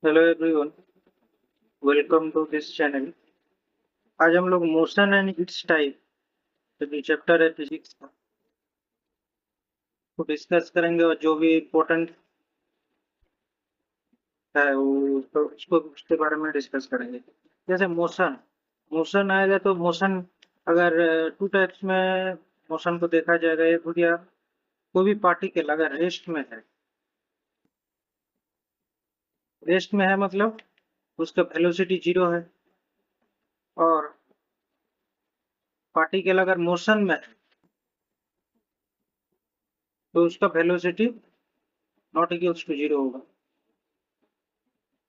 Hello everyone, welcome to this channel. आज हम लोग मोशन एंड इट्स टाइप जो चैप्टर है फिजिक्स का को डिस्कस करेंगे और जो भी इम्पोर्टेंट है वो तो उसको उसके बारे में डिस्कस करेंगे। जैसे मोशन मोशन आएगा तो मोशन अगर टू टाइप्स में मोशन को देखा जाएगा। एक हो गया कोई भी पार्टिकल अगर रेस्ट में है मतलब उसका वेलोसिटी जीरो है, और पार्टिकल अगर मोशन में है तो उसका velocity not equals to zero होगा।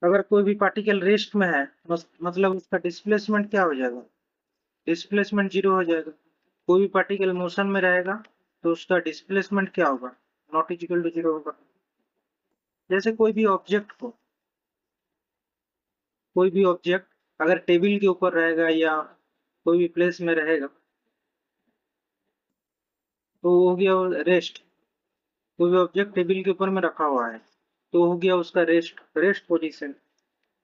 अगर कोई भी पार्टिकल रेस्ट में है मतलब उसका डिस्प्लेसमेंट क्या हो जाएगा, डिस्प्लेसमेंट जीरो हो जाएगा। कोई भी पार्टिकल मोशन में रहेगा तो उसका डिस्प्लेसमेंट क्या होगा, नॉट इक्वल टू जीरो होगा। जैसे कोई भी ऑब्जेक्ट अगर टेबल के ऊपर रहेगा या कोई भी प्लेस में रहेगा तो वो हो गया रेस्ट। कोई भी ऑब्जेक्ट टेबल के ऊपर में रखा हुआ है तो हो गया उसका रेस्ट रेस्ट पोजीशन।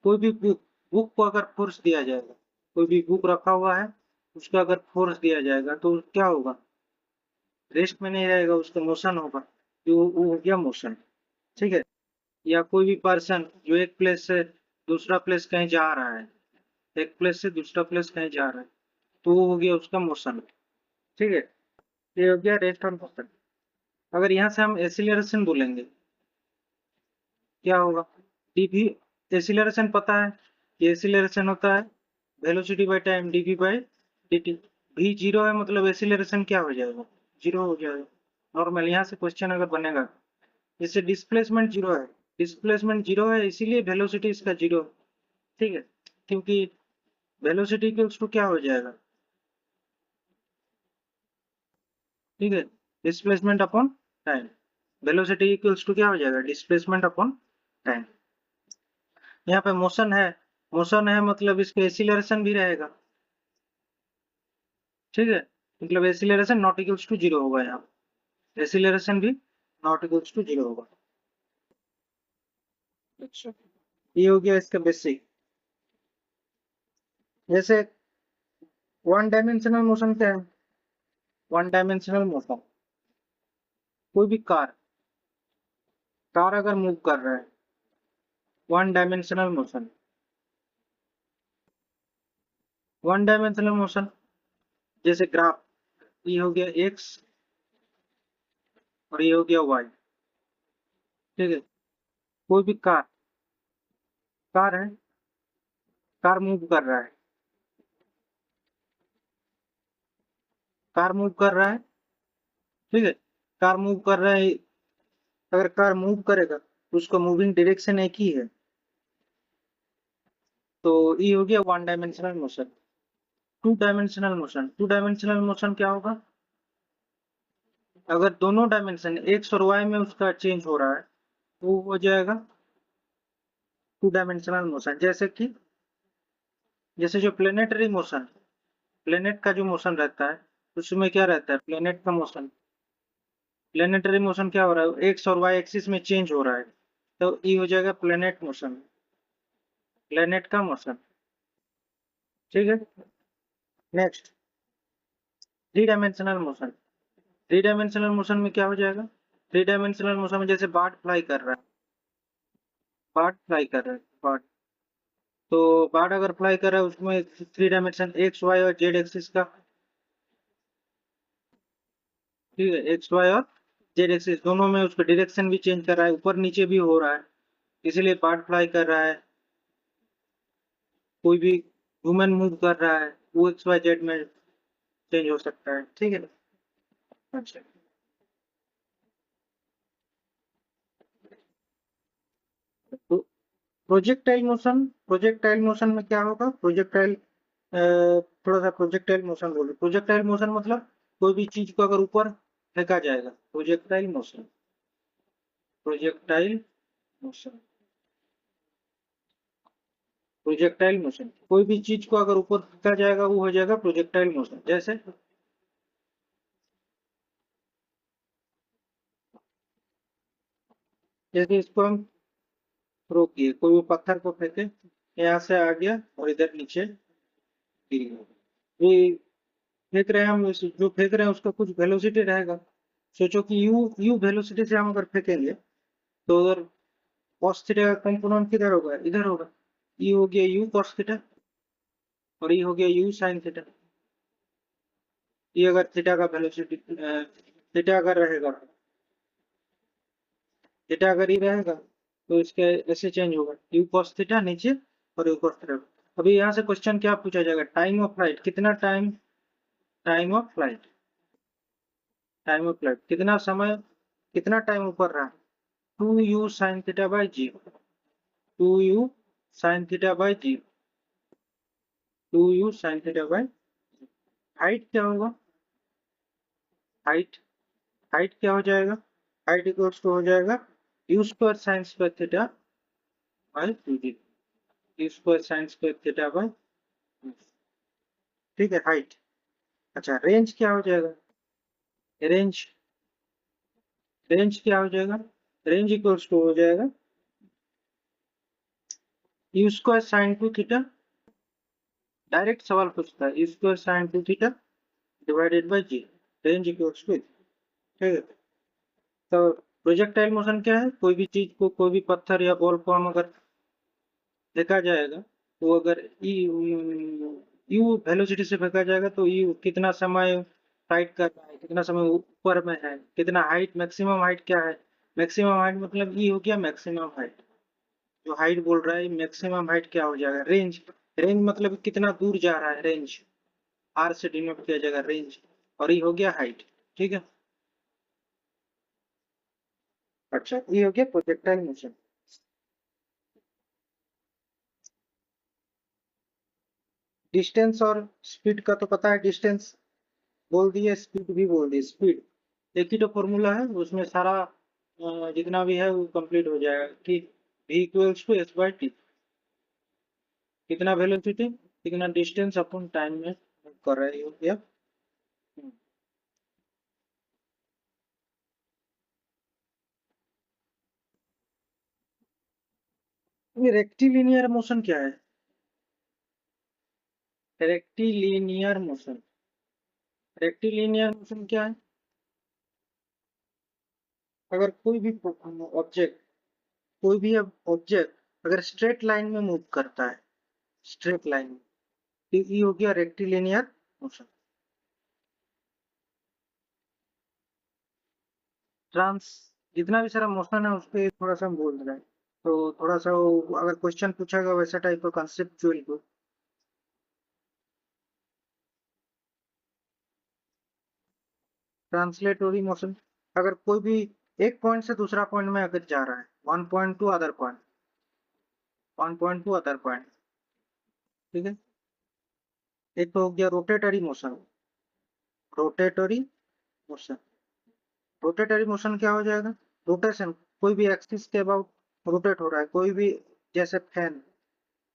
कोई भी बुक बुक को अगर फोर्स दिया जाएगा, कोई भी बुक रखा हुआ है उसको अगर फोर्स दिया जाएगा तो क्या होगा, रेस्ट में नहीं रहेगा, उसका मोशन होगा। जो वो हो गया मोशन। ठीक है। या कोई भी पर्सन जो एक प्लेस से दूसरा प्लेस कहीं जा रहा है, एक प्लेस से दूसरा प्लेस कहीं जा रहा है तो वो हो गया उसका मोशन। ठीक है। ये हो गया रेस्ट और मोशन। अगर यहाँ से हम एसिलरेशन बोलेंगे क्या होगा, डीवी। एसिलरेशन पता है कि एसिलरेशन होता है velocity by time dv by dt। v zero है मतलब एसिलरेशन क्या हो जाएगा, जीरो हो जाएगा। नॉर्मल यहाँ से क्वेश्चन अगर बनेगा, जैसे डिस्प्लेसमेंट जीरो है, डिस्प्लेसमेंट जीरो है इसीलिए वेलोसिटी इसका जीरो। ठीक है। क्योंकि वेलोसिटी इक्वल्स टू क्या हो जाएगा, ठीक है, displacement upon time. Velocity equals to क्या हो जाएगा, डिस्प्लेसमेंट अपॉन टाइम। यहाँ पे मोशन है मतलब इसके एसिलरेशन भी रहेगा। ठीक है। मतलब acceleration not equals to zero होगा यहाँ, एसिलरेशन भी नॉट इक्वल्स टू जीरो होगा। अच्छा, ये हो गया इसका बेसिक। जैसे वन डायमेंशनल मोशन क्या है, वन डायमेंशनल मोशन कोई भी कार कार अगर मूव कर रहा है, one dimensional motion. One dimensional motion जैसे ग्राफ, ये हो गया एक्स और ये हो गया वाई। ठीक है। कोई भी कार है, कार मूव कर रहा है, कार मूव कर रहा है। ठीक है। कार मूव कर रहा है, अगर कार मूव करेगा तो उसका मूविंग डायरेक्शन एक ही है, तो ये हो गया one dimensional motion. Two dimensional motion क्या होगा, अगर दोनों डायमेंशन एक्स और वाई में उसका चेंज हो रहा है तो वो हो जाएगा टू डायमेंशनल मोशन। जैसे जो प्लेनेटरी मोशन, प्लेनेट का जो मोशन रहता है उसमें क्या रहता है, प्लेनेट का मोशन, प्लेनेटरी मोशन क्या हो रहा है, एक्स और वाई एक्सिस में चेंज हो रहा है तो ये हो जाएगा प्लेनेट मोशन, प्लेनेट का मोशन। ठीक है। Next, three dimensional motion. Three dimensional motion में क्या हो जाएगा, थ्री डायमेंशनल मोशन में जैसे बर्ड फ्लाई कर रहा है, बर्ड फ्लाई कर रहा है बर्ड, तो बर्ड अगर फ्लाई कर रहा है उसमें थ्री डायमेंशन एक्स वाई और जेड एक्सिस का। ठीक है, एक्स वाई और जेड एक्सिस दोनों में उसका डायरेक्शन भी चेंज कर रहा है, ऊपर नीचे भी हो रहा है, इसीलिए बर्ड फ्लाई कर रहा है। कोई भी ह्यूमन मूव कर रहा है वो एक्स वाई जेड में चेंज हो सकता है। ठीक है। अच्छा, तो प्रोजेक्टाइल मोशन में क्या होगा, थोड़ा सा प्रोजेक्टाइल मोशन बोलो। प्रोजेक्टाइल मोशन मतलब कोई भी चीज को अगर ऊपर फेंका जाएगा, projectile motion, projectile motion, projectile motion कोई भी चीज को अगर ऊपर फेंका जाएगा वो हो जाएगा प्रोजेक्टाइल मोशन। जैसे इसको हम रोक दिए, कोई भी पत्थर को फेंके, यहाँ से आ गया और इधर नीचे गिर गया। ये फेंक रहे हैं हम, जो फेंक रहे हैं उसका कुछ वेलोसिटी रहेगा। सोचो कि यू वेलोसिटी से हम अगर फेंकेंगे तो उधर cos थीटा का कंपोनेंट किधर होगा, इधर होगा। ये हो गया यू cos थीटा और ये हो गया यू sin थीटा। ये अगर थीटा का वेलोसिटी, थीटा अगर रहेगा, थीटा अगर ये रहेगा तो इसके ऐसे चेंज होगा, यू cos थीटा नीचे और यू cos थीटा। अभी यहाँ से क्वेश्चन क्या पूछा जाएगा, टाइम ऑफ फ्लाइट कितना, time time of flight, time of flight कितना समय, कितना टाइम ऊपर रहा, 2u sin theta by g, 2u sin theta by g, 2u sin theta by. Height क्या होगा, हाइट, हाइट क्या हो जाएगा, हाइट इक्वल्स टू हो जाएगा u square sine square theta by two g, u square sine square theta by. ठीक है height. अच्छा रेंज क्या हो जाएगा, रेंज, रेंज क्या हो जाएगा, रेंज इक्वल्स टू हो जाएगा u square sine two theta, direct सवाल पूछता है u square sine two theta divided by g, range equals to. ठीक है, तो प्रोजेक्टाइल मोशन क्या है, कोई भी चीज को, कोई भी पत्थर या बॉल को हम अगर फेंका जाएगा तो अगर यू वेलोसिटी से फेंका जाएगा तो यू कितना समय फाइट कर रहा है, कितना समय ऊपर में है, कितना हाइट, मैक्सिमम हाइट क्या है, मैक्सिमम हाइट मतलब ये हो गया मैक्सिमम हाइट, जो हाइट बोल रहा है मैक्सिमम हाइट क्या हो जाएगा, रेंज, रेंज मतलब कितना दूर जा रहा है, रेंज आर से डिनोट किया जाएगा रेंज, और ये हो गया हाइट। ठीक है, अच्छा ये हो गया प्रोजेक्टाइल मोशन। डिस्टेंस और स्पीड का तो पता है, डिस्टेंस बोल दिए, स्पीड भी बोल दिए, स्पीड एक ही तो फॉर्मूला है, उसमें सारा जितना भी है वो कंप्लीट हो जाएगा कि v equals to s by t, कितना वेलोसिटी कितना डिस्टेंस अपन टाइम में कर रहे हो या। ये रेक्टिलिनियर मोशन क्या है, रेक्टिलिनियर मोशन, रेक्टिलिनियर मोशन क्या है, अगर कोई भी ऑब्जेक्ट, कोई भी ऑब्जेक्ट अगर स्ट्रेट लाइन में मूव करता है, स्ट्रेट लाइन में, तो ये हो गया रेक्टिलिनियर मोशन। ट्रांस, जितना भी सारा मोशन है उस पर थोड़ा सा हम बोल रहे हैं, तो थोड़ा सा वो अगर क्वेश्चन पूछेगा वैसा टाइप का कंसेप्चुअल को, ट्रांसलेटरी मोशन, अगर कोई भी एक पॉइंट से दूसरा पॉइंट में अगर जा रहा है, one point to other point, one point to other point. ठीक है, एक तो हो गया rotatory motion, rotatory motion, rotatory motion क्या हो जाएगा, रोटेशन, कोई भी एक्सिस के अबाउट रोटेट हो रहा है, कोई भी, जैसे फैन,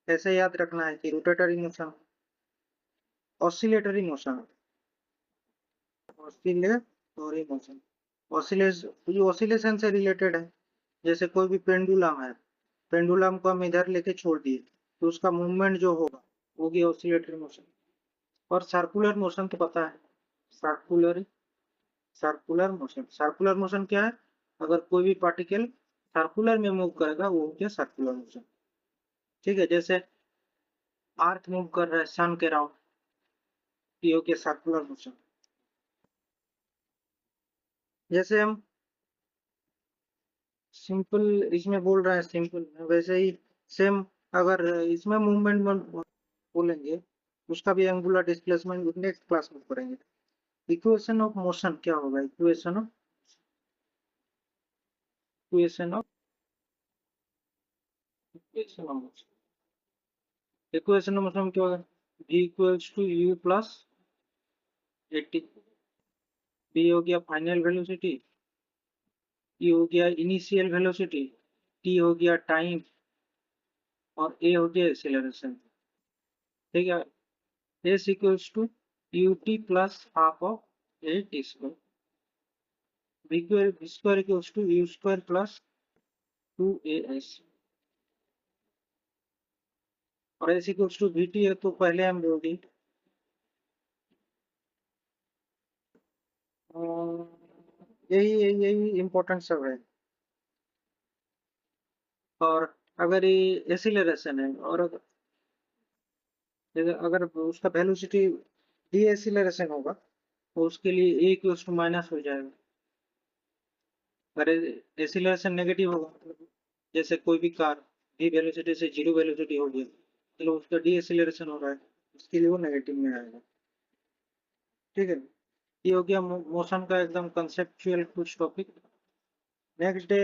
ऐसे याद रखना है कि rotatory motion. Oscillatory motion, oscillatory motion, oscillation, oscillation से रिलेटेड है, जैसे कोई भी पेंडुलम है, पेंडुलम को हम इधर लेके छोड़ दिए तो उसका मूवमेंट जो होगा वो गया ऑसिलेटरी मोशन। और सर्कुलर मोशन तो पता है, circular, circular motion, circular motion क्या है, अगर कोई भी पार्टिकल सर्कुलर में मूव करेगा वो हो गया सर्कुलर मोशन। ठीक है, जैसे अर्थ मूव कर रहा है सन के अराउंड, ये हो गया सर्कुलर मोशन। जैसे हम सिंपल इसमें बोल रहे हैं, सिंपल वैसे ही सेम, अगर इसमें मूवमेंट बोलेंगे उसका भी एंगुलर डिस्प्लेसमेंट नेक्स्ट क्लास में करेंगे। इक्वेशन ऑफ मोशन क्या होगा, equation of, equation of motion, equation of motion क्या होगा, v equals to u plus 80, b हो गया फाइनल वेलोसिटी, e हो गया इनिशियल वेलोसिटी, t हो गया टाइम और a हो गया एक्सेलरेशन। ठीक है, s equals to ut plus half of a t square, v square equals to u square plus 2as। और s equals to v t है तो पहले हम बोल दी यही इम्पोर्टेंट सब है। और अगर ये एसिलरेशन है और अगर उसका वेलोसिटी डी एसिलरेशन होगा तो उसके लिए ए इक्वल्स टू माइनस हो जाएगा। अगर एसिलरेशन नेगेटिव होगा मतलब जैसे कोई भी कार डी वेलोसिटी से जीरो वेलोसिटी हो गया मतलब उसका डी एसिलरेशन हो रहा है, उसके लिए वो नेगेटिव में आएगा। ठीक है, ये हो गया मोशन का एकदम कंसेप्चुअल कुछ टॉपिक। नेक्स्ट डे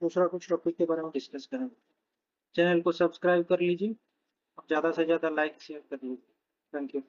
दूसरा कुछ टॉपिक के बारे में डिस्कस करेंगे। चैनल को सब्सक्राइब कर लीजिए, ज़्यादा से ज़्यादा लाइक शेयर कर लीजिए। Thank you.